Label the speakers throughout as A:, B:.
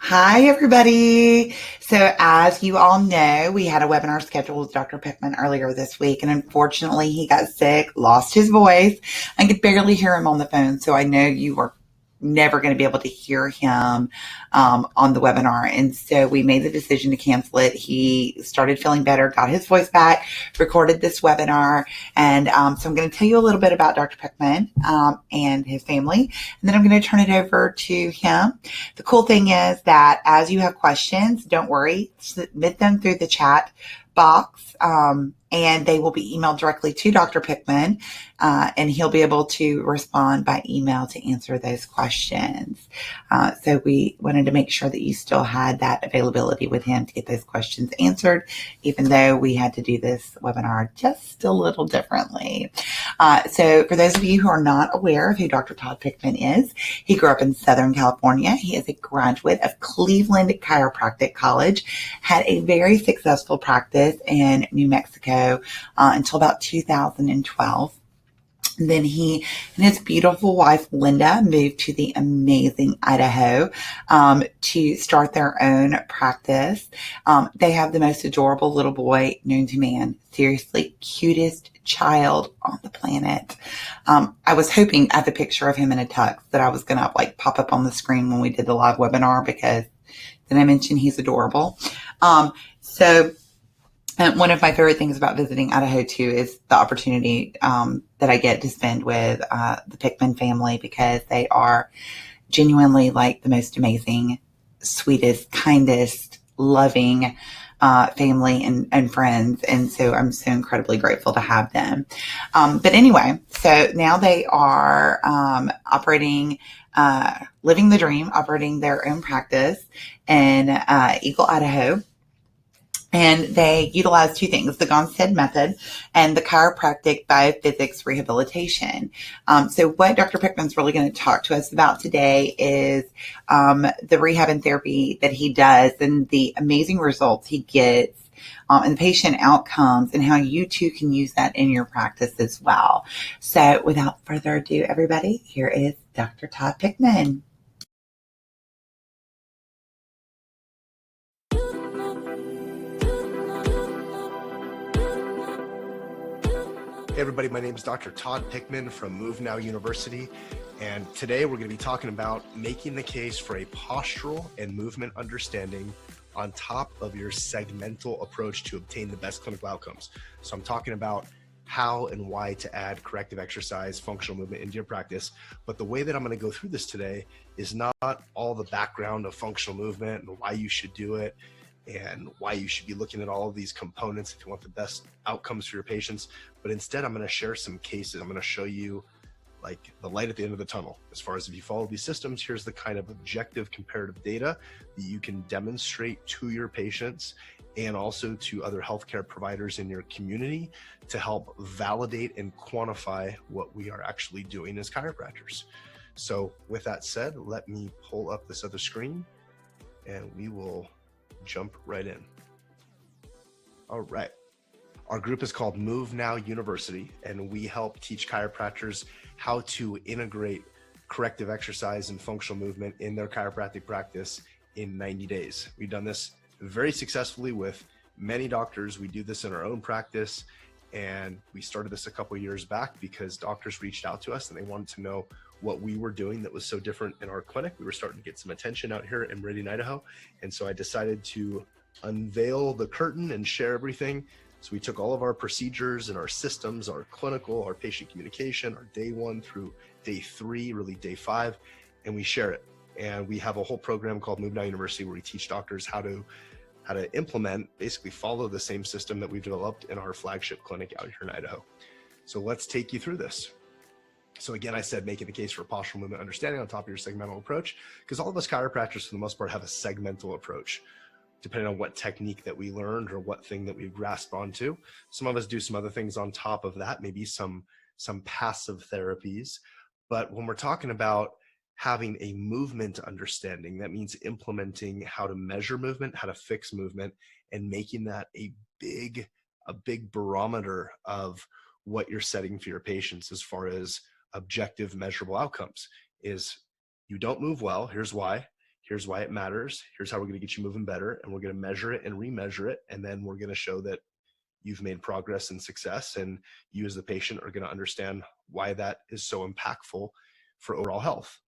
A: Hi, everybody. So, as you all know, we had a webinar scheduled with Dr. Pickman earlier this week, and unfortunately, he got sick, lost his voice. I could barely hear him on the phone, so I know you were never going to be able to hear him on the webinar. And so we made the decision to cancel it. He started feeling better, got his voice back, recorded this webinar. And so I'm going to tell you a little bit about Dr. Pickman and his family, and then I'm going to turn it over to him. The cool thing is that as you have questions, don't worry, submit them through the chat box, and they will be emailed directly to Dr. Pickman, and he'll be able to respond by email to answer those questions. So we wanted to make sure that you still had that availability with him to get those questions answered, even though we had to do this webinar just a little differently. So for those of you who are not aware of who Dr. Todd Pittman is, he grew up in Southern California. He is a graduate of Cleveland Chiropractic College, had a very successful practice in New Mexico until about 2012. And then he and his beautiful wife, Linda, moved to the amazing Idaho to start their own practice. They have the most adorable little boy known to man. Seriously, cutest child on the planet. I was hoping I have a picture of him in a tux that I was going to pop up on the screen when we did the live webinar, because did I mention he's adorable? And one of my favorite things about visiting Idaho too is the opportunity that I get to spend with the Pickman family, because they are genuinely like the most amazing, sweetest, kindest, loving family and friends. And so I'm so incredibly grateful to have them. But anyway, so now they are operating, living the dream, operating their own practice in Eagle, Idaho. And they utilize two things, the Gonstead method and the chiropractic biophysics rehabilitation. So what Dr. Pickman's really going to talk to us about today is the rehab and therapy that he does and the amazing results he gets and the patient outcomes, and how you too can use that in your practice as well. So without further ado, everybody, here is Dr. Todd Pickman.
B: Hey everybody, my name is Dr. Todd Pittman from Move Now University, and today we're going to be talking about making the case for a postural and movement understanding on top of your segmental approach to obtain the best clinical outcomes. So I'm talking about how and why to add corrective exercise, functional movement into your practice. But the way that I'm going to go through this today is not all the background of functional movement and why you should do it and why you should be looking at all of these components if you want the best outcomes for your patients. But instead, I'm going to share some cases. I'm going to show you like the light at the end of the tunnel. As far as if you follow these systems, here's the kind of objective comparative data that you can demonstrate to your patients and also to other healthcare providers in your community to help validate and quantify what we are actually doing as chiropractors. So with that said, let me pull up this other screen and we will jump right in. All right. Our group is called Move Now University, and we help teach chiropractors how to integrate corrective exercise and functional movement in their chiropractic practice in 90 days. We've done this very successfully with many doctors. We do this in our own practice, and we started this a couple of years back because doctors reached out to us and they wanted to know what we were doing that was so different in our clinic. We were starting to get some attention out here in Meridian, Idaho. And so I decided to unveil the curtain and share everything. So we took all of our procedures and our systems, our clinical, our patient communication, our day 1 through day 3, really day 5, and we share it. And we have a whole program called Move Now University where we teach doctors how to implement, basically follow the same system that we've developed in our flagship clinic out here in Idaho. So let's take you through this. So again, I said making the case for postural movement understanding on top of your segmental approach, because all of us chiropractors for the most part have a segmental approach, depending on what technique that we learned or what thing that we grasped onto. Some of us do some other things on top of that, maybe some passive therapies. But when we're talking about having a movement understanding, that means implementing how to measure movement, how to fix movement, and making that a big barometer of what you're setting for your patients as far as objective measurable outcomes. Is you don't move well, here's why. Here's why it matters. Here's how we're going to get you moving better. And we're going to measure it and remeasure it. And then we're going to show that you've made progress and success. And you as the patient are going to understand why that is so impactful for overall health.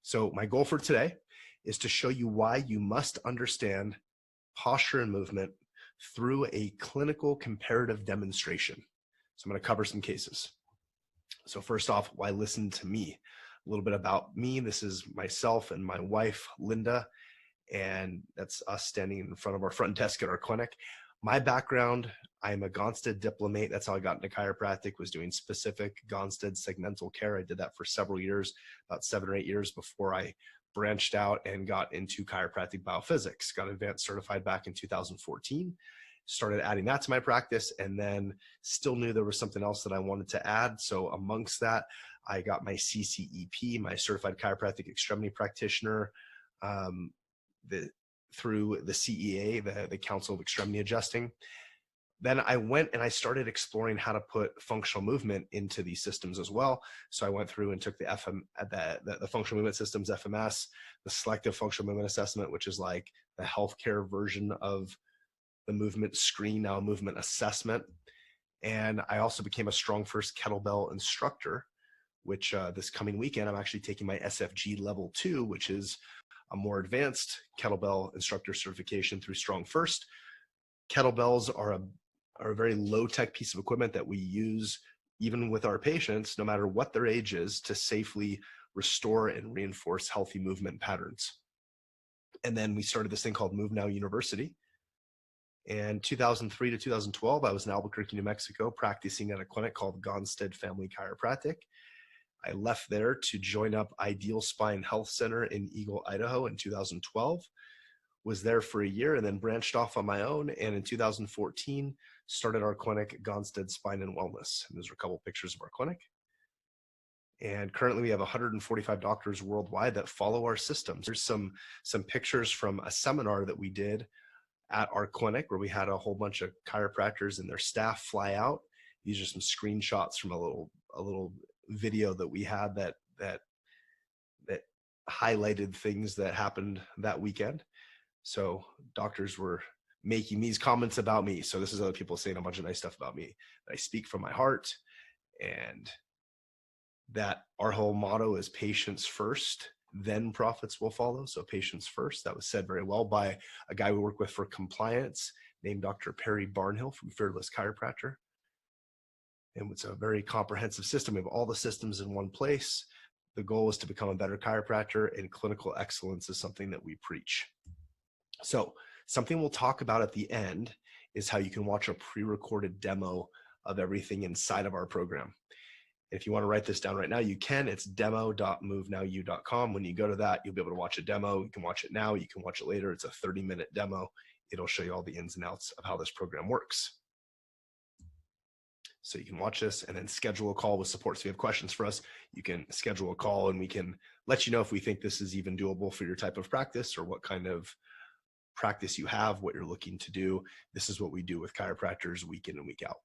B: So my goal for today is to show you why you must understand posture and movement through a clinical comparative demonstration. So I'm going to cover some cases. So first off, why listen to me? A little bit about me. This is myself and my wife, Linda, and that's us standing in front of our front desk at our clinic. My background, I'm a Gonstead diplomate. That's how I got into chiropractic, was doing specific Gonstead segmental care. I did that for several years, about 7 or 8 years before I branched out and got into chiropractic biophysics. Got advanced certified back in 2014. Started adding that to my practice, and then still knew there was something else that I wanted to add. So amongst that, I got my CCEP, my Certified Chiropractic Extremity Practitioner, through the CEA, the Council of Extremity Adjusting. Then I went and I started exploring how to put functional movement into these systems as well. So I went through and took the functional movement systems, FMS, the selective functional movement assessment, which is like the healthcare version of the movement screen, now a movement assessment. And I also became a Strong First kettlebell instructor, which this coming weekend, I'm actually taking my SFG level 2, which is a more advanced kettlebell instructor certification through Strong First. Kettlebells are a very low tech piece of equipment that we use even with our patients, no matter what their age is, to safely restore and reinforce healthy movement patterns. And then we started this thing called Move Now University. And 2003 to 2012, I was in Albuquerque, New Mexico, practicing at a clinic called Gonstead Family Chiropractic. I left there to join up Ideal Spine Health Center in Eagle, Idaho in 2012. Was there for a year and then branched off on my own. And in 2014, started our clinic, Gonstead Spine and Wellness. And those are a couple pictures of our clinic. And currently we have 145 doctors worldwide that follow our systems. There's some pictures from a seminar that we did at our clinic where we had a whole bunch of chiropractors and their staff fly out. These are some screenshots from a little video that we had that highlighted things that happened that weekend. So doctors were making these comments about me. So this is other people saying a bunch of nice stuff about me. I speak from my heart, and that our whole motto is patients first, then profits will follow. So patients first. That was said very well by a guy we work with for compliance named Dr. Perry Barnhill from Fearless Chiropractor. And it's a very comprehensive system. We have all the systems in one place. The goal is to become a better chiropractor, and clinical excellence is something that we preach. So something we'll talk about at the end is how you can watch a pre-recorded demo of everything inside of our program. If you want to write this down right now, you can. It's demo.movenowu.com. When you go to that, you'll be able to watch a demo. You can watch it now. You can watch it later. It's a 30-minute demo. It'll show you all the ins and outs of how this program works. So you can watch this and then schedule a call with support. So if you have questions for us, you can schedule a call and we can let you know if we think this is even doable for your type of practice or what kind of practice you have, what you're looking to do. This is what we do with chiropractors week in and week out.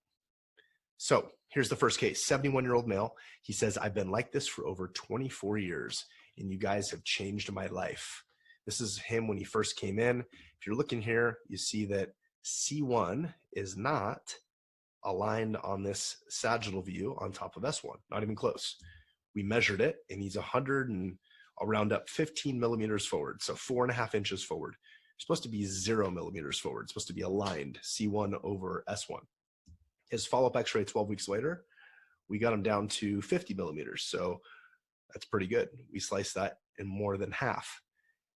B: So here's the first case, 71-year-old male. He says, I've been like this for over 24 years and you guys have changed my life. This is him when he first came in. If you're looking here, you see that C1 is not aligned on this sagittal view on top of S1, not even close. We measured it and he's 100 and I'll round up 15 millimeters forward. So 4.5 inches forward. It's supposed to be 0 millimeters forward. It's supposed to be aligned C1 over S1. His follow-up x-ray 12 weeks later, we got him down to 50 millimeters. So that's pretty good. We sliced that in more than half.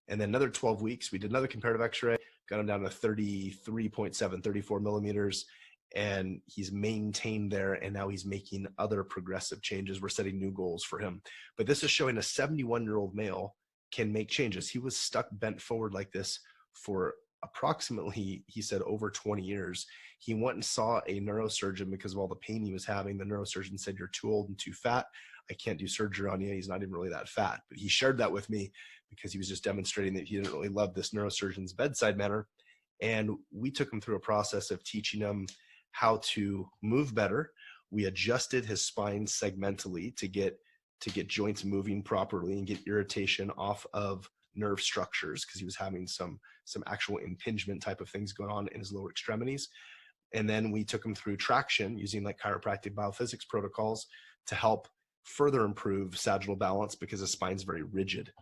B: And then another 12 weeks, we did another comparative x-ray, got him down to 33.7, 34 millimeters. And he's maintained there, and now he's making other progressive changes. We're setting new goals for him. But this is showing a 71-year-old male can make changes. He was stuck bent forward like this for approximately, he said, over 20 years. He went and saw a neurosurgeon because of all the pain he was having. The neurosurgeon said, you're too old and too fat. I can't do surgery on you. He's not even really that fat. But he shared that with me because he was just demonstrating that he didn't really love this neurosurgeon's bedside manner. And we took him through a process of teaching him how to move better. We adjusted his spine segmentally to get joints moving properly and get irritation off of nerve structures because he was having some actual impingement type of things going on in his lower extremities. And then we took him through traction using like chiropractic biophysics protocols to help further improve sagittal balance because his spine's very rigid.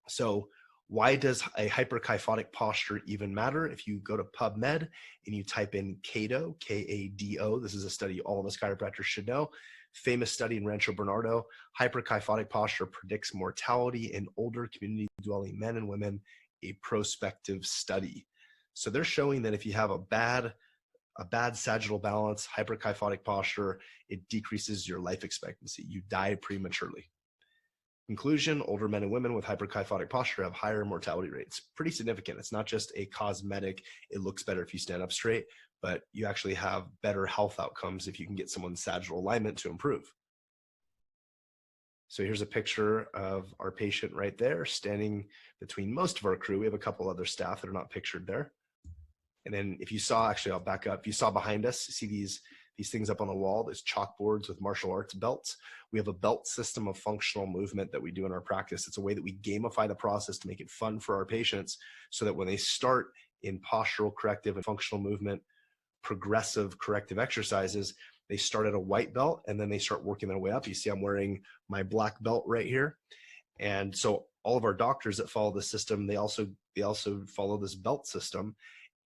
B: So why does a hyperkyphotic posture even matter? If you go to PubMed and you type in KADO, K-A-D-O, this is a study all of us chiropractors should know, famous study in Rancho Bernardo, hyperkyphotic posture predicts mortality in older community-dwelling men and women, a prospective study. So they're showing that if you have a bad sagittal balance, hyperkyphotic posture, it decreases your life expectancy. You die prematurely. Conclusion, older men and women with hyperkyphotic posture have higher mortality rates. Pretty significant. It's not just a cosmetic, it looks better if you stand up straight, but you actually have better health outcomes if you can get someone's sagittal alignment to improve. So here's a picture of our patient right there, standing between most of our crew. We have a couple other staff that are not pictured there. And then if you saw, actually I'll back up, if you saw behind us, see these things up on the wall, those chalkboards with martial arts belts. We have a belt system of functional movement that we do in our practice. It's a way that we gamify the process to make it fun for our patients so that when they start in postural corrective and functional movement, progressive corrective exercises, they start at a white belt and then they start working their way up. You see I'm wearing my black belt right here. And so all of our doctors that follow the system, they also follow this belt system.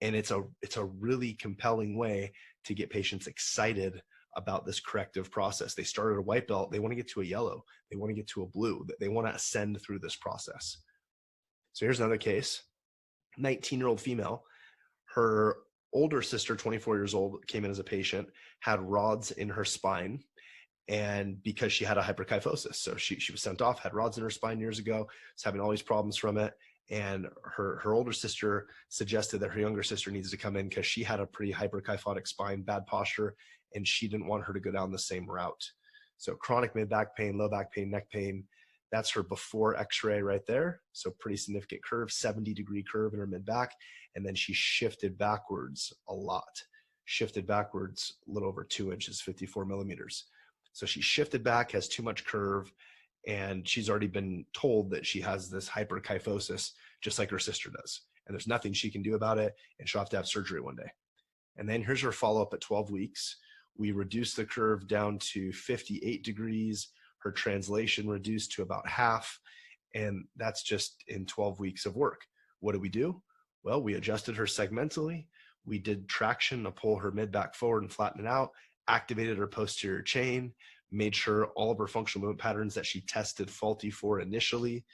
B: And it's a really compelling way to get patients excited about this corrective process. They start at a white belt, they want to get to a yellow, they want to get to a blue, they want to ascend through this process. So here's another case, 19-year-old female. Her older sister, 24 years old, came in as a patient, had rods in her spine, and because she had a hyperkyphosis. So she was sent off, had rods in her spine years ago, was having all these problems from it. And her older sister suggested that her younger sister needs to come in because she had a pretty hyperkyphotic spine, bad posture, and she didn't want her to go down the same route. So chronic mid-back pain, low back pain, neck pain, that's her before X-ray right there. So pretty significant curve, 70-degree curve in her mid-back. And then she shifted backwards a lot, shifted backwards a little over 2 inches, 54 millimeters. So she shifted back, has too much curve, and she's already been told that she has this hyperkyphosis, just like her sister does. And there's nothing she can do about it, and she'll have to have surgery one day. And then here's her follow-up at 12 weeks. We reduced the curve down to 58 degrees. Her translation reduced to about half, and that's just in 12 weeks of work. What did we do? Well, we adjusted her segmentally. We did traction to pull her mid-back forward and flatten it out, activated her posterior chain, made sure all of her functional movement patterns that she tested faulty for initially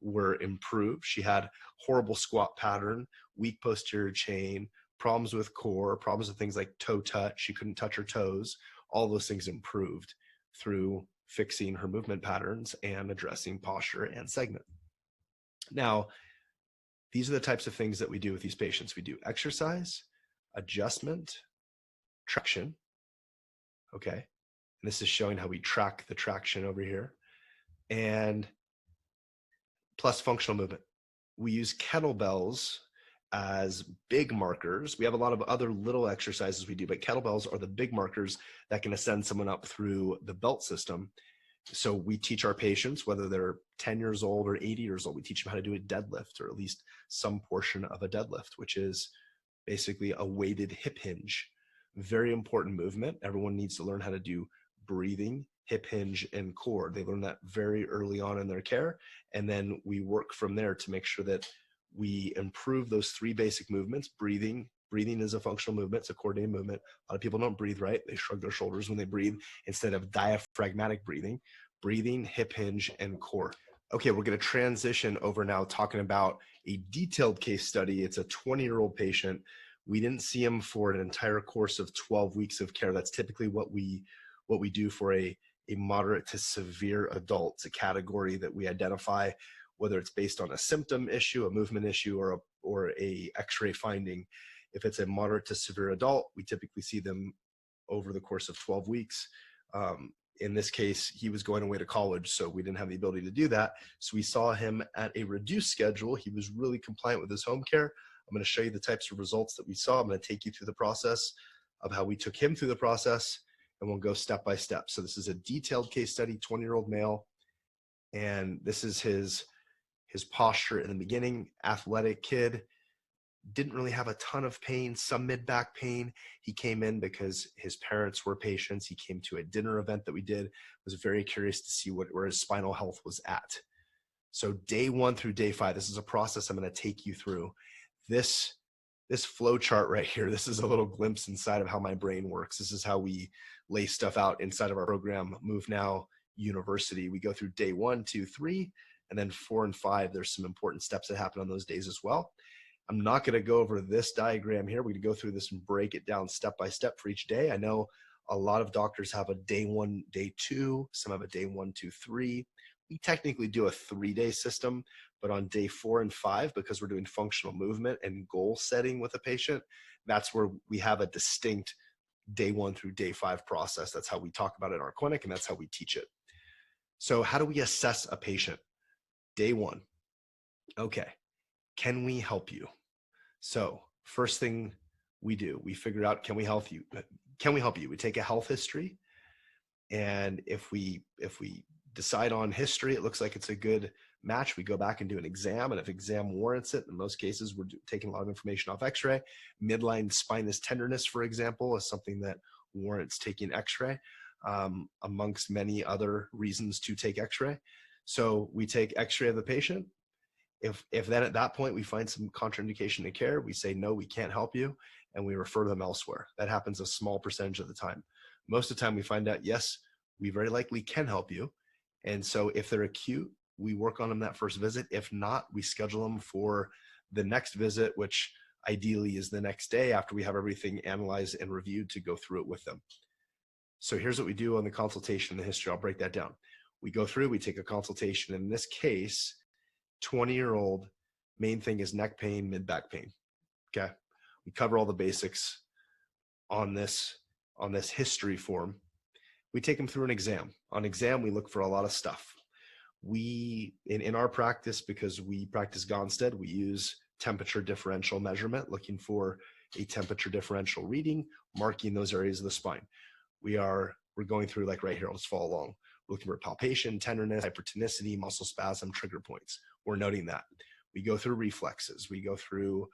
B: were improved. She had horrible squat pattern, weak posterior chain, problems with core, problems with things like toe touch. She couldn't touch her toes. All those things improved through fixing her movement patterns and addressing posture and segment. Now, these are the types of things that we do with these patients. We do exercise, adjustment, traction, okay? And this is showing how we track the traction over here. And plus functional movement. We use kettlebells as big markers. We have a lot of other little exercises we do, but kettlebells are the big markers that can ascend someone up through the belt system. So we teach our patients, whether they're 10 years old or 80 years old, we teach them how to do a deadlift, or at least some portion of a deadlift, which is basically a weighted hip hinge. Very important movement. Everyone needs to learn how to do breathing, hip hinge, and core. They learn that very early on in their care. And then we work from there to make sure that we improve those three basic movements. Breathing is a functional movement. It's a coordinated movement. A lot of people don't breathe right. They shrug their shoulders when they breathe instead of diaphragmatic breathing. Breathing, hip hinge, and core. Okay, we're going to transition over now talking about a detailed case study. It's a 20-year-old patient. We didn't see him for an entire course of 12 weeks of care. That's typically what we do for a moderate to severe adult. It's a category that we identify, whether it's based on a symptom issue, a movement issue, or a X-ray finding. If it's a moderate to severe adult, we typically see them over the course of 12 weeks. In this case, he was going away to college, so we didn't have the ability to do that. So we saw him at a reduced schedule. He was really compliant with his home care. I'm going to show you the types of results that we saw. I'm going to take you through the process of how we took him through the process, and we'll go step by step. So this is a detailed case study, 20-year-old male, and this is his His posture in the beginning, athletic kid, didn't really have a ton of pain, some mid-back pain. He came in because his parents were patients. He came to a dinner event that we did, was very curious to see where his spinal health was at. So day 1 through day 5, this is a process I'm going to take you through. This flow chart right here, this is a little glimpse inside of how my brain works. This is how we lay stuff out inside of our program, Move Now University. We go through day 1, 2, 3, and then 4 and 5. There's some important steps that happen on those days as well. I'm not going to go over this diagram here. We're going to go through this and break it down step by step for each day. I know a lot of doctors have a day 1, day 2. Some have a day 1, 2, 3. We technically do a 3-day system, but on day 4 and 5, because we're doing functional movement and goal setting with a patient, that's where we have a distinct day 1 through day 5 process. That's how we talk about it in our clinic, and that's how we teach it. So how do we assess a patient? Day 1. Okay, can we help you? So first thing we do, we figure out, can we help you? Can we help you? We take a health history, and if we decide on history, it looks like it's a good match, we go back and do an exam, and if exam warrants it, in most cases, we're taking a lot of information off X-ray. Midline spinous tenderness, for example, is something that warrants taking X-ray, amongst many other reasons to take X-ray. So we take X-ray of the patient. If then at that point we find some contraindication to care, we say, no, we can't help you, and we refer them elsewhere. That happens a small percentage of the time. Most of the time we find out, yes, we very likely can help you. And so if they're acute, we work on them that first visit. If not, we schedule them for the next visit, which ideally is the next day after we have everything analyzed and reviewed to go through it with them. So here's what we do on the consultation, the history. I'll break that down. We go through, we take a consultation. In this case, 20-year-old, main thing is neck pain, mid-back pain. Okay. We cover all the basics on this history form. We take them through an exam. On exam, we look for a lot of stuff. We, in our practice, because we practice Gonstead, we use temperature differential measurement, looking for a temperature differential reading, marking those areas of the spine. We're going through, like right here, let's follow along. We're looking for palpation, tenderness, hypertonicity, muscle spasm, trigger points. We're noting that. We go through reflexes. We go through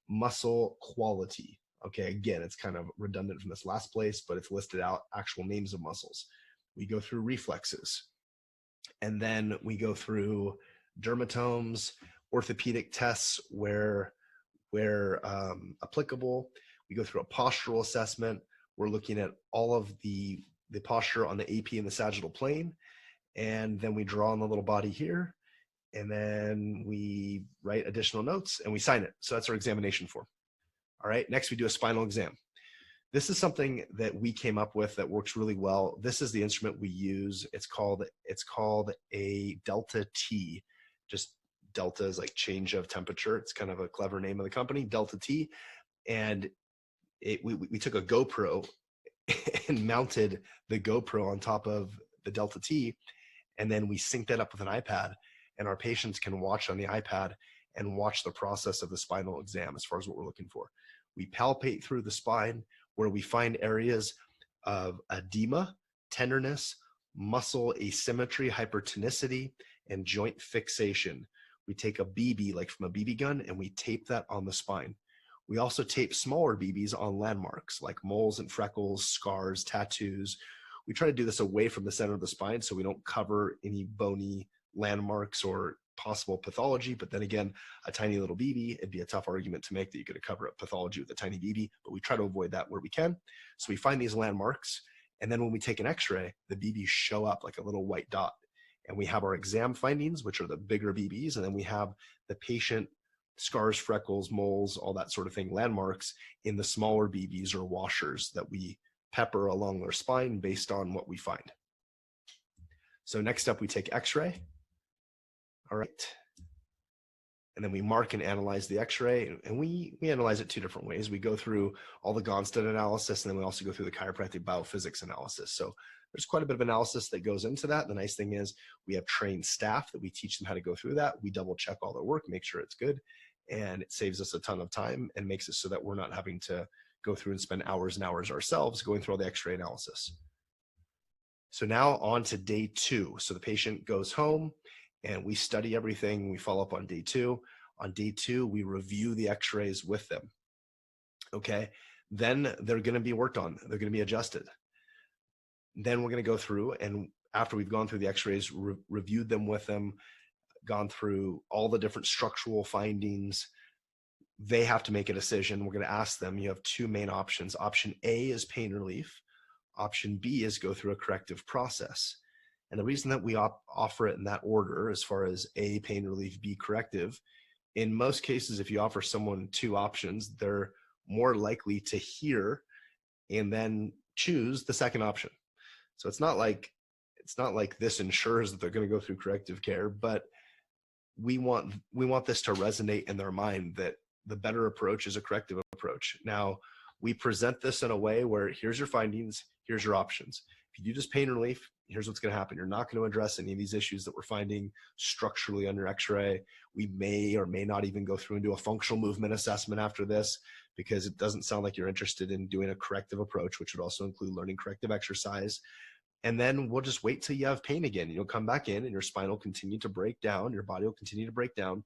B: muscle quality. Okay, again, it's kind of redundant from this last place, but it's listed out actual names of muscles. We go through reflexes. And then we go through dermatomes, orthopedic tests where applicable. We go through a postural assessment. We're looking at all of the posture on the AP and the sagittal plane. And then we draw on the little body here. And then we write additional notes and we sign it. So that's our examination form. All right, next we do a spinal exam. This is something that we came up with that works really well. This is the instrument we use. It's called a Delta T. Just Delta is like change of temperature. It's kind of a clever name of the company, Delta T. And we took a GoPro and mounted the GoPro on top of the Delta T, and then we sync that up with an iPad, and our patients can watch on the iPad and watch the process of the spinal exam as far as what we're looking for. We palpate through the spine where we find areas of edema, tenderness, muscle asymmetry, hypertonicity, and joint fixation. We take a BB, like from a BB gun, and we tape that on the spine. We also tape smaller BBs on landmarks like moles and freckles, scars, tattoos. We try to do this away from the center of the spine so we don't cover any bony landmarks or possible pathology. But then again, a tiny little BB, it'd be a tough argument to make that you could cover up pathology with a tiny BB, but we try to avoid that where we can. So we find these landmarks, and then when we take an X-ray, the BBs show up like a little white dot. And we have our exam findings, which are the bigger BBs, and then we have the patient scars, freckles, moles, all that sort of thing, landmarks in the smaller BBs or washers that we pepper along their spine based on what we find. So next up, we take X-ray. All right. And then we mark and analyze the X-ray, and we analyze it two different ways. We go through all the Gonstead analysis, and then we also go through the chiropractic biophysics analysis. So there's quite a bit of analysis that goes into that. The nice thing is we have trained staff that we teach them how to go through that. We double check all their work, make sure it's good, and it saves us a ton of time and makes it so that we're not having to go through and spend hours and hours ourselves going through all the X-ray analysis. So now on to day 2. So the patient goes home, and we study everything. We follow up on day 2. On day 2, we review the x-rays with them. Okay. Then they're going to be worked on. They're going to be adjusted. Then we're going to go through, and after we've gone through the x-rays, reviewed them with them, gone through all the different structural findings, they have to make a decision. We're going to ask them, you have 2 main options. Option A is pain relief. Option B is go through a corrective process. And the reason that we offer it in that order, as far as A, pain relief, B, corrective, in most cases, if you offer someone 2 options, they're more likely to hear and then choose the second option. So it's not like this ensures that they're going to go through corrective care, but we want this to resonate in their mind that the better approach is a corrective approach. Now, we present this in a way where here's your findings, here's your options. If you do just pain relief, here's what's going to happen. You're not going to address any of these issues that we're finding structurally on your x-ray. We may or may not even go through and do a functional movement assessment after this, because it doesn't sound like you're interested in doing a corrective approach, which would also include learning corrective exercise. And then we'll just wait till you have pain again. You'll come back in and your spine will continue to break down. Your body will continue to break down.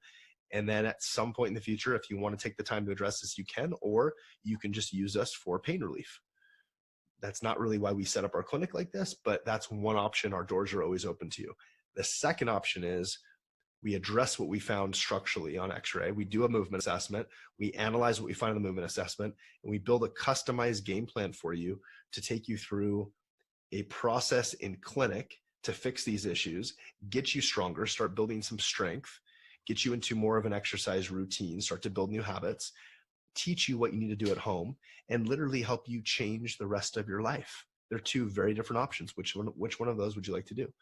B: And then at some point in the future, if you want to take the time to address this, you can, or you can just use us for pain relief. That's not really why we set up our clinic like this, but that's one option. Our doors are always open to you. The second option is we address what we found structurally on x-ray. We do a movement assessment. We analyze what we find in the movement assessment, and we build a customized game plan for you to take you through a process in clinic to fix these issues, get you stronger, start building some strength, get you into more of an exercise routine, start to build new habits, teach you what you need to do at home, and literally help you change the rest of your life. They're 2 very different options. Which one of those would you like to do?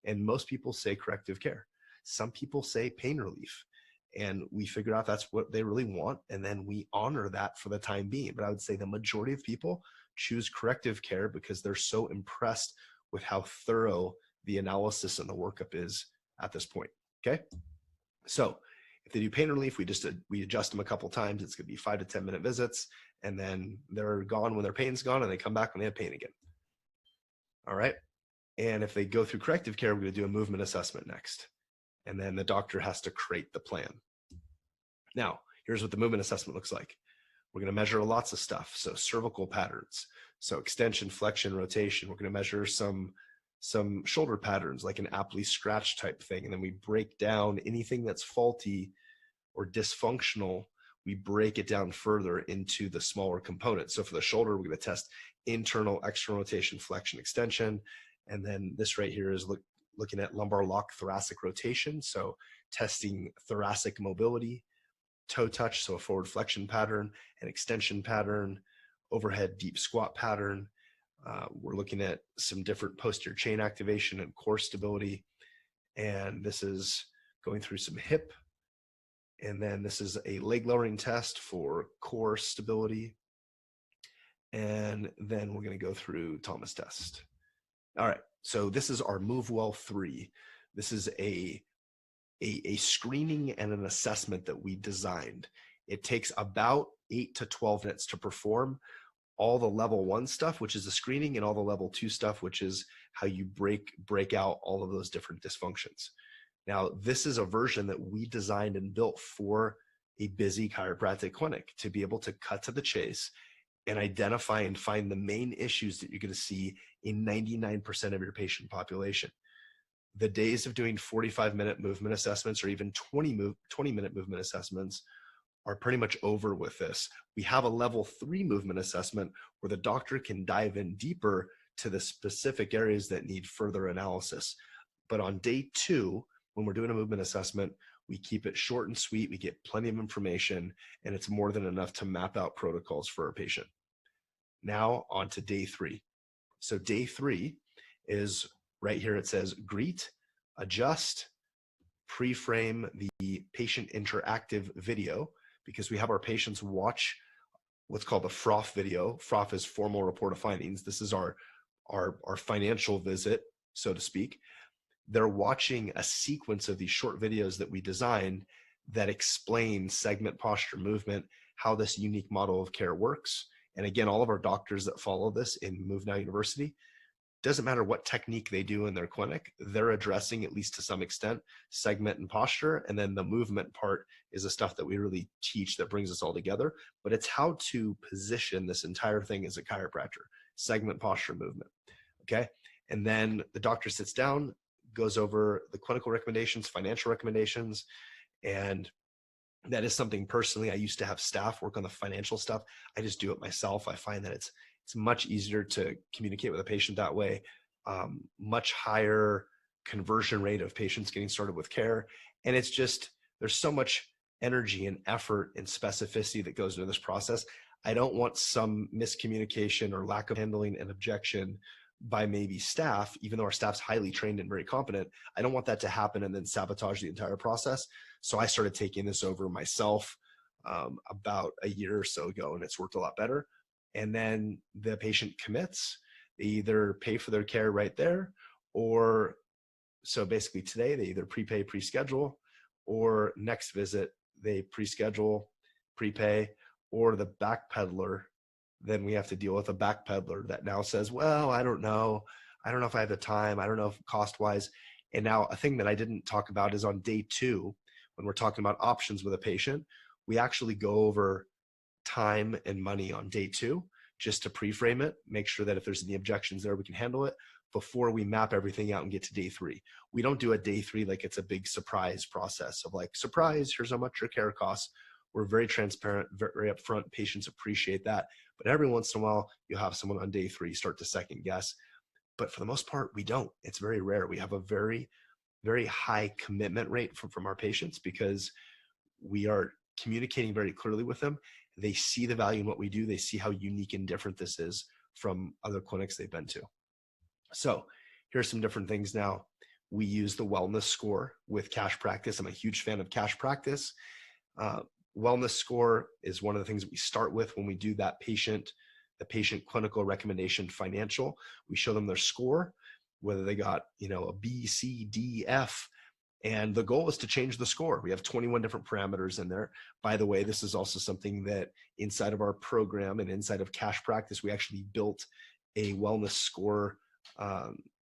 B: And most people say corrective care. Some people say pain relief. And we figure out that's what they really want, and then we honor that for the time being. But I would say the majority of people choose corrective care because they're so impressed with how thorough the analysis and the workup is at this point. Okay. So if they do pain relief, we adjust them a couple times. It's going to be 5 to 10 minute visits, and then they're gone when their pain's gone, and they come back when they have pain again. All right. And if they go through corrective care, we're going to do a movement assessment next. And then the doctor has to create the plan. Now, here's what the movement assessment looks like. We're going to measure lots of stuff. So cervical patterns, so extension, flexion, rotation. We're going to measure some shoulder patterns, like an Apley scratch type thing. And then we break down anything that's faulty or dysfunctional. We break it down further into the smaller components. So for the shoulder, we're going to test internal, external rotation, flexion, extension. And then this right here is looking at lumbar lock, thoracic rotation. So testing thoracic mobility, toe touch, so a forward flexion pattern, an extension pattern, overhead deep squat pattern. We're looking at some different posterior chain activation and core stability. And this is going through some hip. And then this is a leg lowering test for core stability. And then we're going to go through Thomas test. All right. So this is our Move Well 3. This is a screening and an assessment that we designed. It takes about 8 to 12 minutes to perform all the level 1 stuff, which is the screening, and all the level 2 stuff, which is how you break out all of those different dysfunctions. Now, this is a version that we designed and built for a busy chiropractic clinic to be able to cut to the chase and identify and find the main issues that you're going to see in 99% of your patient population. The days of doing 45-minute movement assessments or even 20-minute movement assessments are pretty much over with this. We have a level 3 movement assessment where the doctor can dive in deeper to the specific areas that need further analysis. But on day 2, when we're doing a movement assessment, we keep it short and sweet. We get plenty of information, and it's more than enough to map out protocols for our patient. Now on to day 3. So day 3 is right here. It says greet, adjust, pre-frame the patient interactive video, because we have our patients watch what's called the FROF video. FROF is formal report of findings. This is our financial visit, so to speak. They're watching a sequence of these short videos that we designed that explain segment, posture, movement, how this unique model of care works. And again, all of our doctors that follow this in Move Now University, doesn't matter what technique they do in their clinic, they're addressing, at least to some extent, segment and posture. And then the movement part is the stuff that we really teach that brings us all together. But it's how to position this entire thing as a chiropractor: segment, posture, movement. Okay. And then the doctor sits down, goes over the clinical recommendations, financial recommendations. And that is something personally, I used to have staff work on the financial stuff. I just do it myself. I find that it's much easier to communicate with a patient that way. Much higher conversion rate of patients getting started with care. And it's just, there's so much energy and effort and specificity that goes into this process. I don't want some miscommunication or lack of handling an objection by maybe staff, even though our staff's highly trained and very competent. I don't want that to happen and then sabotage the entire process. So I started taking this over myself about a year or so ago, and it's worked a lot better. And then the patient commits. They either pay for their care right there, or so basically today they either prepay, pre-schedule, or next visit they pre-schedule, prepay, or the backpedaler. Then we have to deal with a backpedaler that now says, well, I don't know if I have the time. I don't know if cost-wise. And now a thing that I didn't talk about is on day 2, when we're talking about options with a patient, we actually go over time and money on day 2, just to pre-frame it, make sure that if there's any objections there, we can handle it before we map everything out and get to day 3. We don't do a day 3 like it's a big surprise process of like, surprise, here's how much your care costs. We're very transparent, very upfront. Patients appreciate that. But every once in a while, you'll have someone on day 3 start to second guess. But for the most part, we don't. It's very rare. We have a very, very high commitment rate from our patients because we are communicating very clearly with them. They see the value in what we do. They see how unique and different this is from other clinics they've been to. So here's some different things now. We use the wellness score with Cash Practice. I'm a huge fan of Cash Practice. Wellness score is one of the things that we start with when we do the patient clinical recommendation financial. We show them their score, whether they got, a B, C, D, F, and the goal is to change the score. We have 21 different parameters in there. By the way, this is also something that inside of our program and inside of Cash Practice, we actually built a wellness score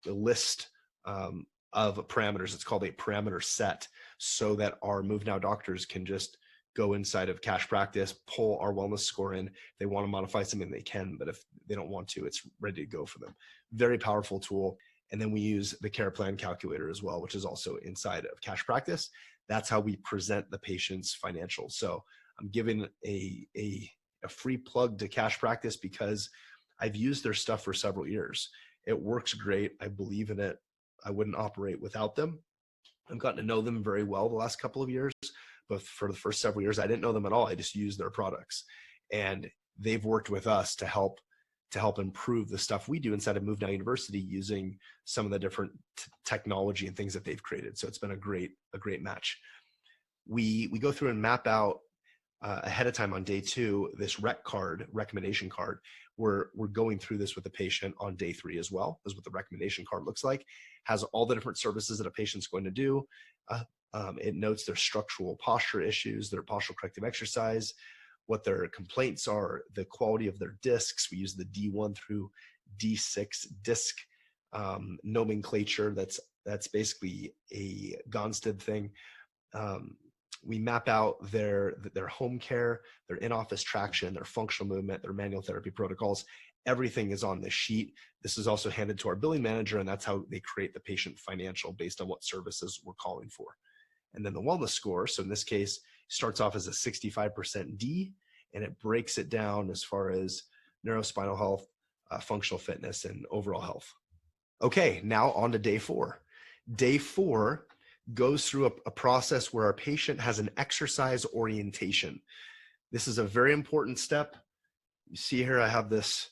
B: list of parameters. It's called a parameter set, so that our Move Now doctors can just go inside of Cash Practice, pull our wellness score in. If they want to modify something, they can, but if they don't want to, it's ready to go for them. Very powerful tool. And then we use the care plan calculator as well, which is also inside of Cash Practice. That's how we present the patient's financials. So I'm giving a free plug to Cash Practice because I've used their stuff for several years. It works great. I believe in it. I wouldn't operate without them. I've gotten to know them very well the last couple of years, but for the first several years, I didn't know them at all. I just used their products, and they've worked with us to help improve the stuff we do inside of Move Now University using some of the different technology and things that they've created. So it's been a great match. We go through and map out ahead of time on day 2, this recommendation card. We're going through this with the patient on day 3 as well. This is what the recommendation card looks like. Has all the different services that a patient's going to do. It notes their structural posture issues, their postural corrective exercise, what their complaints are, the quality of their discs. We use the D1 through D6 disc nomenclature. That's basically a Gonstead thing. We map out their home care, their in-office traction, their functional movement, their manual therapy protocols. Everything is on this sheet. This is also handed to our billing manager, and that's how they create the patient financial based on what services we're calling for. And then the wellness score, so in this case, starts off as a 65% D, and it breaks it down as far as neurospinal health, functional fitness, and overall health. Okay, now on to day 4. Day 4 goes through a process where our patient has an exercise orientation. This is a very important step. You see here, I have this.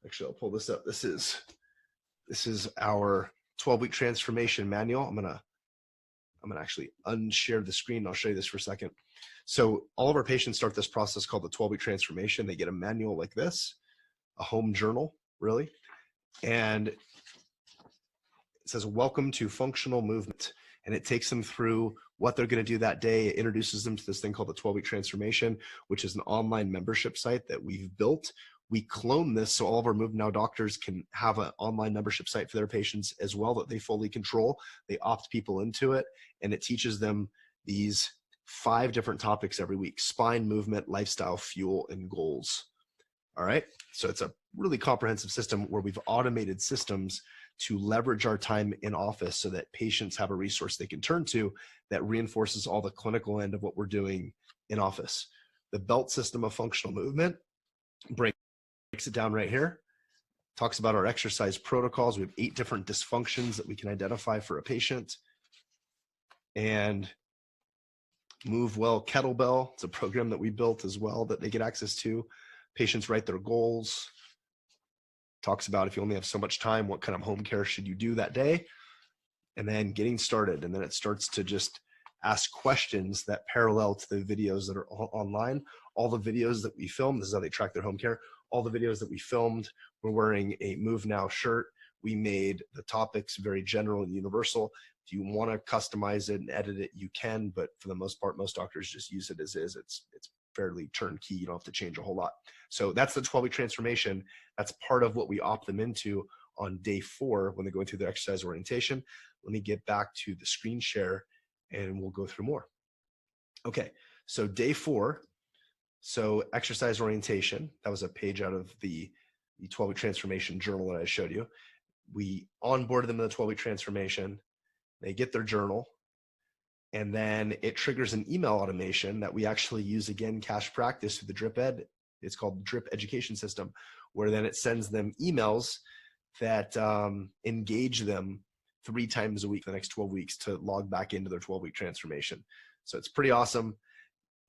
B: Actually, I'll pull this up. This is our 12-week transformation manual. I'm gonna actually unshare the screen. I'll show you this for a second. So all of our patients start this process called the 12-week transformation. They get a manual like this, a home journal, really. And it says, welcome to functional movement. And it takes them through what they're going to do that day. It introduces them to this thing called the 12-week transformation, which is an online membership site that we've built We clone this so all of our Move Now doctors can have an online membership site for their patients as well that they fully control. They opt people into it, and it teaches them these 5 different topics every week: spine, movement, lifestyle, fuel, and goals. All right. So it's a really comprehensive system where we've automated systems to leverage our time in office so that patients have a resource they can turn to that reinforces all the clinical end of what we're doing in office. The belt system of functional movement breaks it down right here. Talks about our exercise protocols. We have 8 different dysfunctions that we can identify for a patient. And Move Well Kettlebell, it's a program that we built as well that they get access to. Patients write their goals. Talks about if you only have so much time, what kind of home care should you do that day? And then getting started. And then it starts to just ask questions that parallel to the videos that are online. All the videos that we filmed, this is how they track their home care. All the videos that we filmed, we're wearing a Move Now shirt. We made the topics very general and universal. If you want to customize it and edit it, you can, but for the most part, most doctors just use it as is. It's fairly turnkey. You don't have to change a whole lot. So that's the 12-week transformation. That's part of what we opt them into on day 4 when they're going through their exercise orientation. Let me get back to the screen share and we'll go through more. Okay, so day 4, so exercise orientation, that was a page out of the 12-week transformation journal that I showed you. We onboarded them in the 12-week transformation. They get their journal, and then it triggers an email automation that we actually use again, cash practice through the Drip Ed. It's called Drip Education System, where then it sends them emails that engage them 3 times a week for the next 12 weeks to log back into their 12-week transformation. So it's pretty awesome.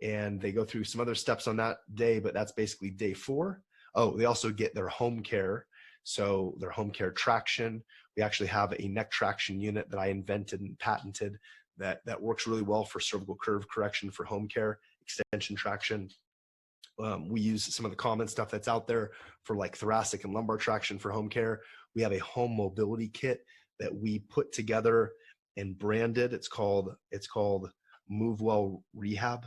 B: And they go through some other steps on that day, but that's basically day 4. Oh, they also get their home care. So their home care traction. We actually have a neck traction unit that I invented and patented that works really well for cervical curve correction for home care, extension traction. We use some of the common stuff that's out there for like thoracic and lumbar traction for home care. We have a home mobility kit that we put together and branded. It's called Move Well Rehab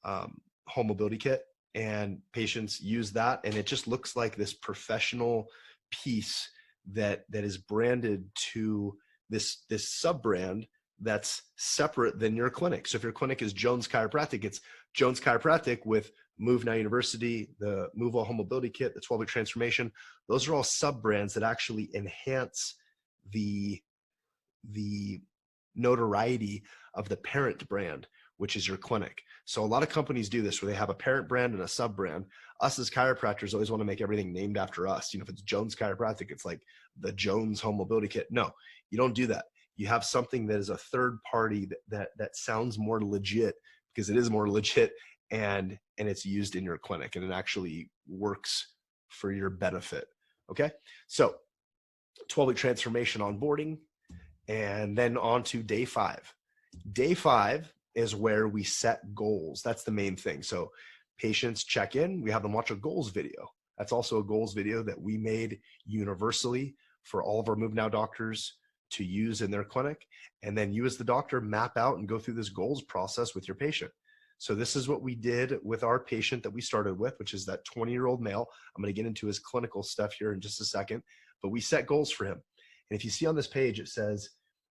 B: home mobility kit, and patients use that, and it just looks like this professional piece that is branded to this sub brand that's separate than your clinic. So if your clinic is Jones Chiropractic, it's Jones Chiropractic with Move Now University, the Move Well Home Mobility Kit, the 12-week transformation. Those are all sub brands that actually enhance the notoriety of the parent brand, which is your clinic. So a lot of companies do this where they have a parent brand and a sub brand. Us as chiropractors always want to make everything named after us. You know, if it's Jones Chiropractic, it's like the Jones Home Mobility Kit. No, you don't do that. You have something that is a third party that sounds more legit, because it is more legit, and it's used in your clinic, and it actually works for your benefit. Okay, so 12-week transformation onboarding, and then on to day 5. Day 5 is where we set goals. That's the main thing. So patients check in, we have them watch a goals video. That's also a goals video that we made universally for all of our Move Now doctors to use in their clinic. And then you as the doctor map out and go through this goals process with your patient. So this is what we did with our patient that we started with, which is that 20-year-old male. I'm going to get into his clinical stuff here in just a second, but we set goals for him. And if you see on this page, it says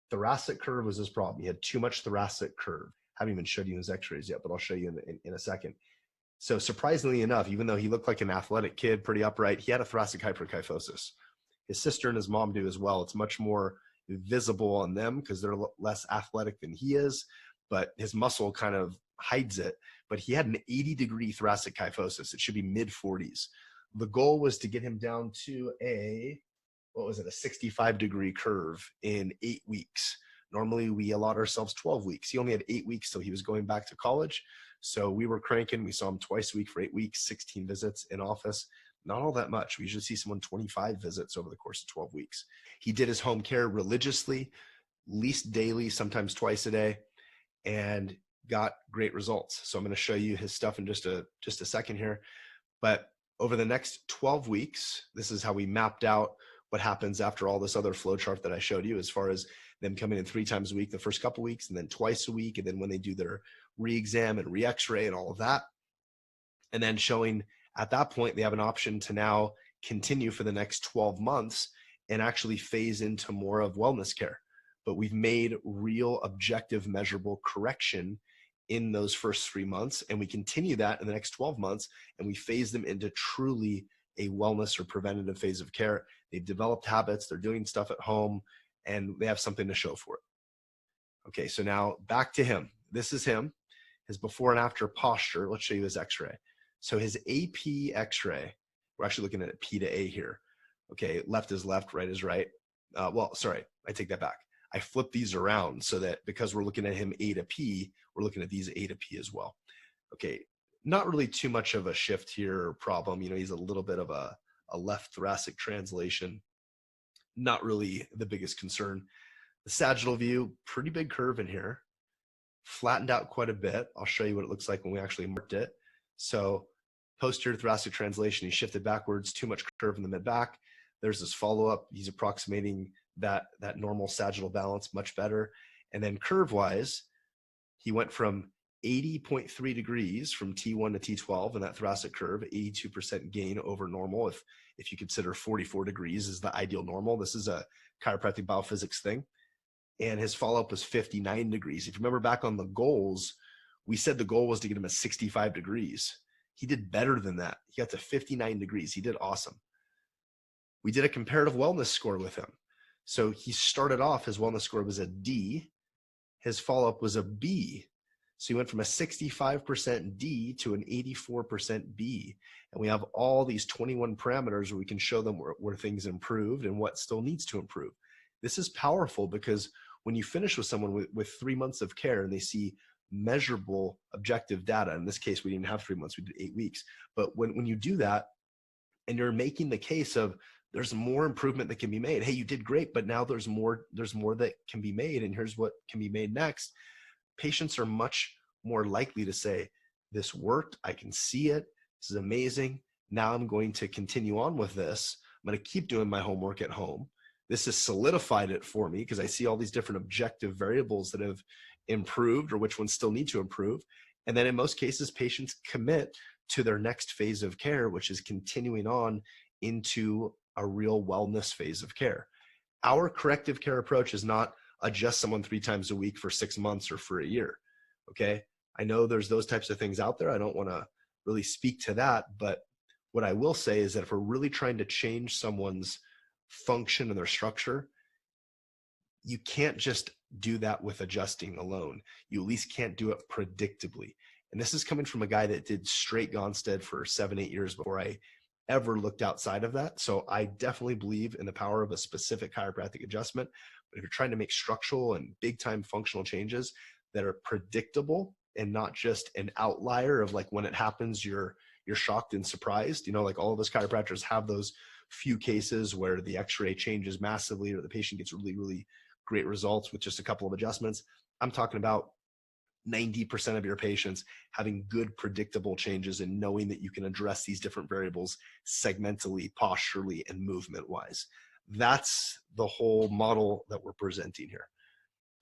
B: thoracic curve was his problem. He had too much thoracic curve. I haven't even showed you his x-rays yet, but I'll show you in a second. So surprisingly enough, even though he looked like an athletic kid, pretty upright, he had a thoracic hypertrichosis. His sister and his mom do as well. It's much more visible on them because they're less athletic than he is, but his muscle kind of hides it. But he had an 80-degree thoracic kyphosis. It should be mid-40s. The goal was to get him down to a 65-degree curve in 8 weeks. Normally we allot ourselves 12 weeks. He only had 8 weeks till he was going back to college. So we were cranking. We saw him twice a week for 8 weeks, 16 visits in office. Not all that much. We usually see someone 25 visits over the course of 12 weeks. He did his home care religiously, at least daily, sometimes twice a day, and got great results. So I'm going to show you his stuff in just a second here. But over the next 12 weeks, this is how we mapped out what happens after all this other flow chart that I showed you, as far as them coming in 3 times a week the first couple weeks, and then twice a week, and then when they do their re-exam and re-x-ray and all of that. And then showing At that point, they have an option to now continue for the next 12 months and actually phase into more of wellness care. But we've made real objective measurable correction in those first 3 months, and we continue that in the next 12 months, and we phase them into truly a wellness or preventative phase of care. They've developed habits, they're doing stuff at home, and they have something to show for it. Okay, so now back to him. This is him, his before and after posture. Let's show you his X-ray. So his AP X-ray, we're actually looking at P to A here. Okay, left is left, right is right. Well, sorry, I take that back. I flip these around so that because we're looking at him A to P, we're looking at these A to P as well. Okay, not really too much of a shift here or problem. You know, he's a little bit of a left thoracic translation. Not really the biggest concern. The sagittal view, pretty big curve in here. Flattened out quite a bit. I'll show you what it looks like when we actually marked it. So posterior thoracic translation, he shifted backwards, too much curve in the mid-back. There's this follow-up. He's approximating that normal sagittal balance much better. And then curve-wise, he went from 80.3 degrees from T1 to T12 in that thoracic curve, 82% gain over normal. If you consider 44 degrees is the ideal normal, this is a chiropractic biophysics thing. And his follow-up was 59 degrees. If you remember back on the goals, we said the goal was to get him at 65 degrees. He did better than that. He got to 59 degrees. He did awesome. We did a comparative wellness score with him. So he started off, his wellness score was a D. His follow-up was a B. So he went from a 65% D to an 84% B. And we have all these 21 parameters where we can show them where things improved and what still needs to improve. This is powerful because when you finish with someone with 3 months of care and they see measurable objective data, in this case, we didn't have 3 months, we did 8 weeks. But when you do that and you're making the case of there's more improvement that can be made. Hey, you did great, but now there's more that can be made. And here's what can be made next. Patients are much more likely to say, this worked, I can see it, this is amazing. Now I'm going to continue on with this. I'm going to keep doing my homework at home. This has solidified it for me because I see all these different objective variables that have improved or which ones still need to improve. And then in most cases, patients commit to their next phase of care, which is continuing on into a real wellness phase of care. Our corrective care approach is not adjust someone 3 times a week for 6 months or for a year. Okay. I know there's those types of things out there. I don't want to really speak to that, but what I will say is that if we're really trying to change someone's function and their structure, you can't just do that with adjusting alone. You at least can't do it predictably. And this is coming from a guy that did straight Gonstead for 7-8 years before I ever looked outside of that. So I definitely believe in the power of a specific chiropractic adjustment. But if you're trying to make structural and big time functional changes that are predictable and not just an outlier of like when it happens, you're shocked and surprised, you know, like all of us chiropractors have those few cases where the X-ray changes massively or the patient gets really, really great results with just a couple of adjustments. I'm talking about 90% of your patients having good predictable changes and knowing that you can address these different variables segmentally, posturally, and movement wise. That's the whole model that we're presenting here.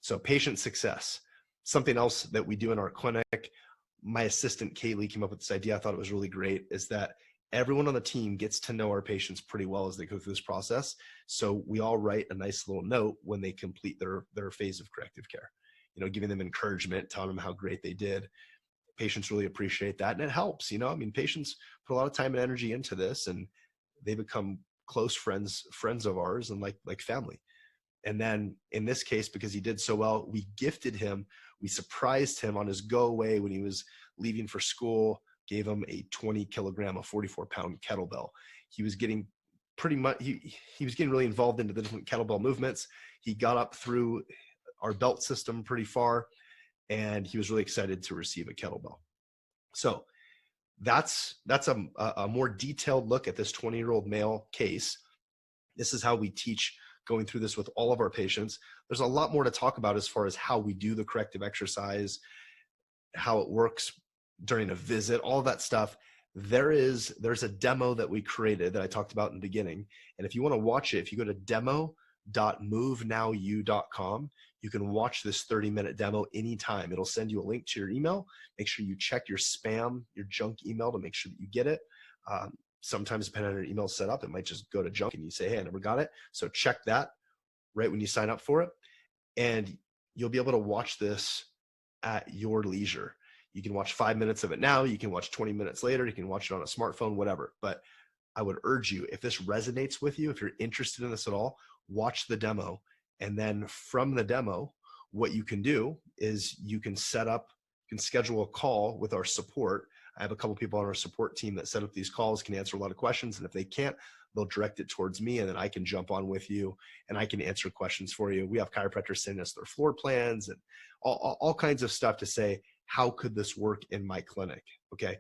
B: So patient success, something else that we do in our clinic, my assistant Kaylee came up with this idea. I thought it was really great, is that everyone on the team gets to know our patients pretty well as they go through this process. So we all write a nice little note when they complete their phase of corrective care, you know, giving them encouragement, telling them how great they did. Patients really appreciate that. And it helps, you know, I mean, patients put a lot of time and energy into this and they become close friends of ours and like family. And then in this case, because he did so well, we gifted him, we surprised him on his go away when he was leaving for school, gave him a 20 kilogram, a 44-pound kettlebell. He was getting pretty much, he was getting really involved into the different kettlebell movements. He got up through our belt system pretty far, and he was really excited to receive a kettlebell. So that's a more detailed look at this 20-year-old male case. This is how we teach going through this with all of our patients. There's a lot more to talk about as far as how we do the corrective exercise, how it works during a visit, all of that stuff. There's a demo that we created that I talked about in the beginning. And if you want to watch it, if you go to demo.movenowu.com, you can watch this 30-minute demo anytime. It'll send you a link to your email. Make sure you check your spam, your junk email to make sure that you get it. Sometimes depending on your email set up, it might just go to junk and you say, hey, I never got it. So check that right when you sign up for it. And you'll be able to watch this at your leisure. You can watch 5 minutes of it now. You can watch 20 minutes later. You can watch it on a smartphone, whatever. But I would urge you, if this resonates with you, if you're interested in this at all, watch the demo. And then from the demo, what you can do is you can schedule a call with our support. I have a couple people on our support team that set up these calls, can answer a lot of questions. And if they can't, they'll direct it towards me, and then I can jump on with you and I can answer questions for you. We have chiropractors sending us their floor plans and all kinds of stuff to say, how could this work in my clinic? Okay.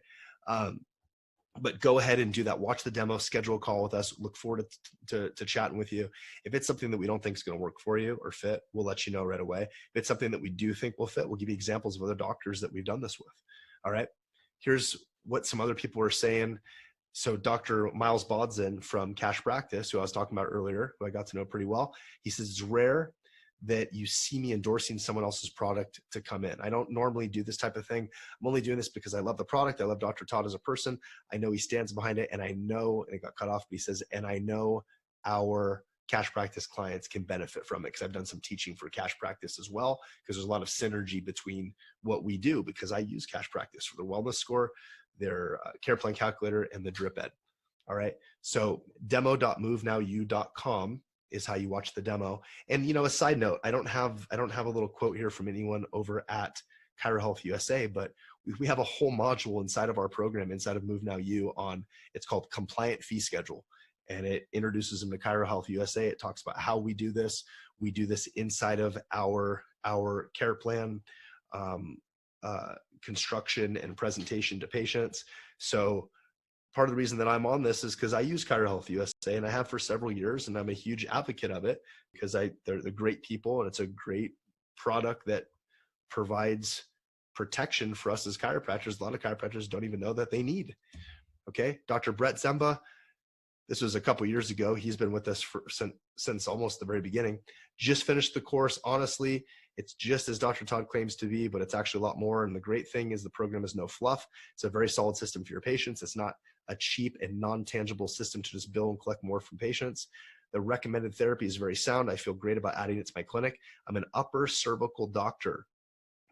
B: But go ahead and do that. Watch the demo, schedule a call with us. Look forward to chatting with you. If it's something that we don't think is going to work for you or fit, we'll let you know right away. If it's something that we do think will fit, we'll give you examples of other doctors that we've done this with. All right. Here's what some other people are saying. So Dr. Miles Bodson from Cash Practice, who I was talking about earlier, who I got to know pretty well, he says, it's rare that you see me endorsing someone else's product to come in. I don't normally do this type of thing. I'm only doing this because I love the product. I love Dr. Todd as a person. I know he stands behind it, and I know, and it got cut off, but he says, and I know our Cash Practice clients can benefit from it, because I've done some teaching for Cash Practice as well, because there's a lot of synergy between what we do, because I use Cash Practice for their wellness score, their care plan calculator, and the drip ed. All right. So demo.movenowyou.com is how you watch the demo. And, a side note, I don't have a little quote here from anyone over at ChiroHealthUSA, but we have a whole module inside of our program, inside of Move Now You, it's called Compliant Fee Schedule. And it introduces them to ChiroHealthUSA. It talks about how we do this. We do this inside of our care plan construction and presentation to patients. So part of the reason that I'm on this is because I use ChiroHealthUSA, and I have for several years, and I'm a huge advocate of it because they're great people, and it's a great product that provides protection for us as chiropractors. A lot of chiropractors don't even know that they need. Okay, Dr. Brett Zemba, this was a couple years ago. He's been with us since almost the very beginning. Just finished the course. Honestly, it's just as Dr. Todd claims to be, but it's actually a lot more. And the great thing is the program is no fluff. It's a very solid system for your patients. It's not a cheap and non-tangible system to just bill and collect more from patients. The recommended therapy is very sound. I feel great about adding it to my clinic. I'm an upper cervical doctor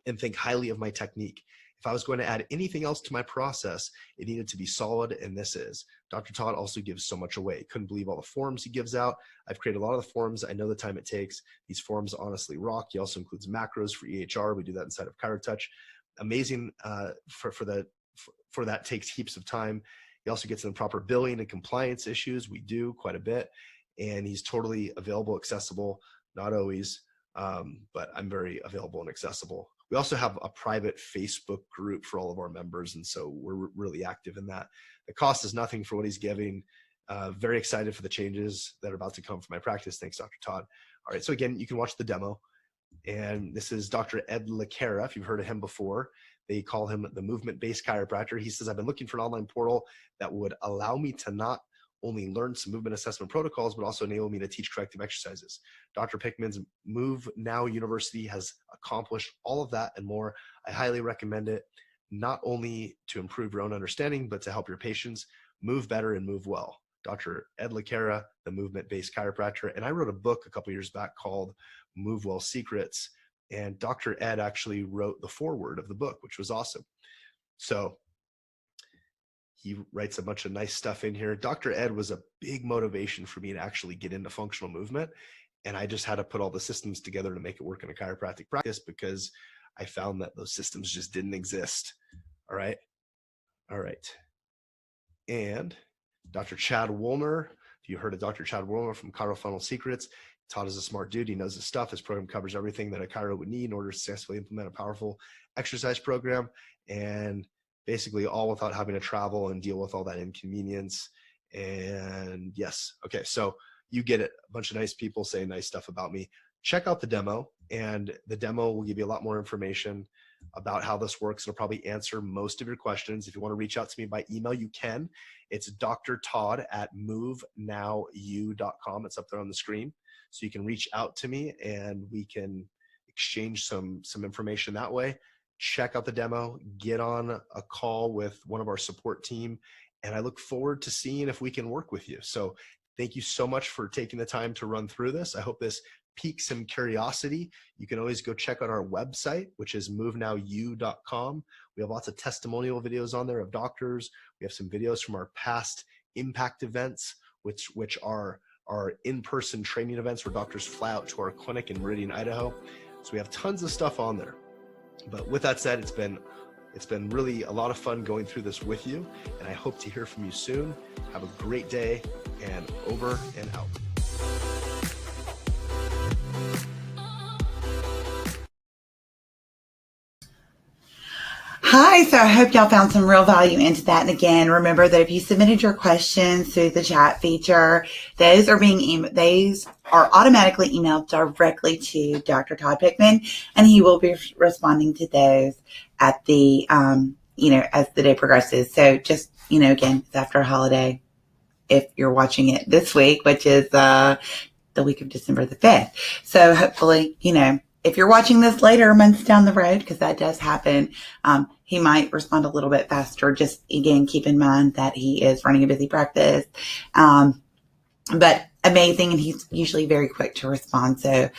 B: and think highly of my technique. If I was going to add anything else to my process, it needed to be solid, and this is. Dr. Todd also gives so much away. Couldn't believe all the forms he gives out. I've created a lot of the forms. I know the time it takes. These forms honestly rock. He also includes macros for EHR. We do that inside of ChiroTouch. Amazing for that takes heaps of time. He also gets in the proper billing and compliance issues. We do quite a bit. And he's totally available, accessible, not always, but I'm very available and accessible. We also have a private Facebook group for all of our members, and so we're really active in that. The cost is nothing for what he's giving. Very excited for the changes that are about to come for my practice. Thanks, Dr. Todd. All right, so again, you can watch the demo. And this is Dr. Ed LaCara, if you've heard of him before. They call him the movement-based chiropractor. He says, I've been looking for an online portal that would allow me to not only learn some movement assessment protocols, but also enable me to teach corrective exercises. Dr. Pickman's Move Now University has accomplished all of that and more. I highly recommend it, not only to improve your own understanding, but to help your patients move better and move well. Dr. Ed LaCara, the movement-based chiropractor. And I wrote a book a couple years back called Move Well Secrets. And Dr. Ed actually wrote the foreword of the book, which was awesome. So he writes a bunch of nice stuff in here. Dr. Ed was a big motivation for me to actually get into functional movement. And I just had to put all the systems together to make it work in a chiropractic practice because I found that those systems just didn't exist. All right. All right. And Dr. Chad Wallner, if you heard of Dr. Chad Wallner from Chiro Funnel Secrets, Todd is a smart dude. He knows his stuff. His program covers everything that a chiro would need in order to successfully implement a powerful exercise program. And basically all without having to travel and deal with all that inconvenience. And yes. Okay. So you get it. A bunch of nice people saying nice stuff about me. Check out the demo, and the demo will give you a lot more information about how this works. It'll probably answer most of your questions. If you want to reach out to me by email, you can. It's drtodd@movenowyou.com. It's up there on the screen. So you can reach out to me and we can exchange some information that way. Check out the demo, get on a call with one of our support team, and I look forward to seeing if we can work with you. So thank you so much for taking the time to run through this. I hope this piques some curiosity. You can always go check out our website, which is movenowu.com. We have lots of testimonial videos on there of doctors. We have some videos from our past impact events, which are our in-person training events where doctors fly out to our clinic in Meridian, Idaho. So we have tons of stuff on there. But with that said, it's been really a lot of fun going through this with you, and I hope to hear from you soon. Have a great day, and over and out.
A: Hi, so I hope y'all found some real value into that. And again, remember that if you submitted your questions through the chat feature, those are automatically emailed directly to Dr. Todd Pittman, and he will be responding to those at the, as the day progresses. So just, again, it's after a holiday. If you're watching it this week, which is the week of December the 5th. So hopefully, if you're watching this later, months down the road, because that does happen, he might respond a little bit faster. Just, again, keep in mind that he is running a busy practice. But amazing, and he's usually very quick to respond. So,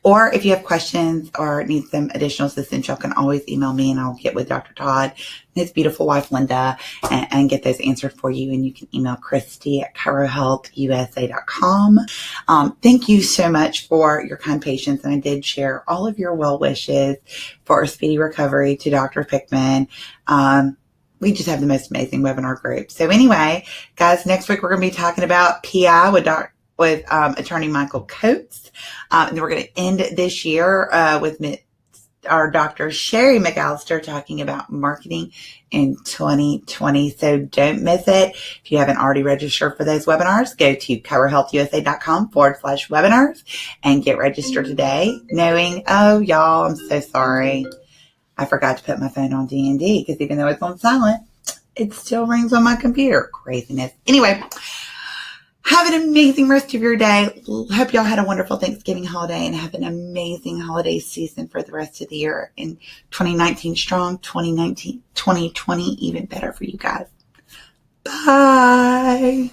A: or if you have questions or need some additional assistance, y'all can always email me, and I'll get with Dr. Todd and his beautiful wife, Linda, and get those answered for you. And you can email Christy at ChiroHealthUSA.com. Thank you so much for your kind patience. And I did share all of your well wishes for a speedy recovery to Dr. Pickman. We just have the most amazing webinar group. So anyway, guys, next week we're going to be talking about PI with attorney Michael Coates. And then we're going to end this year with our Dr. Sherry McAllister talking about marketing in 2020. So don't miss it. If you haven't already registered for those webinars, go to ChiroHealthUSA.com/webinars and get registered today, knowing, oh, y'all, I'm so sorry. I forgot to put my phone on D&D because even though it's on silent, it still rings on my computer. Craziness. Anyway, have an amazing rest of your day. Hope y'all had a wonderful Thanksgiving holiday, and have an amazing holiday season for the rest of the year. In 2019 strong, 2020 even better for you guys. Bye.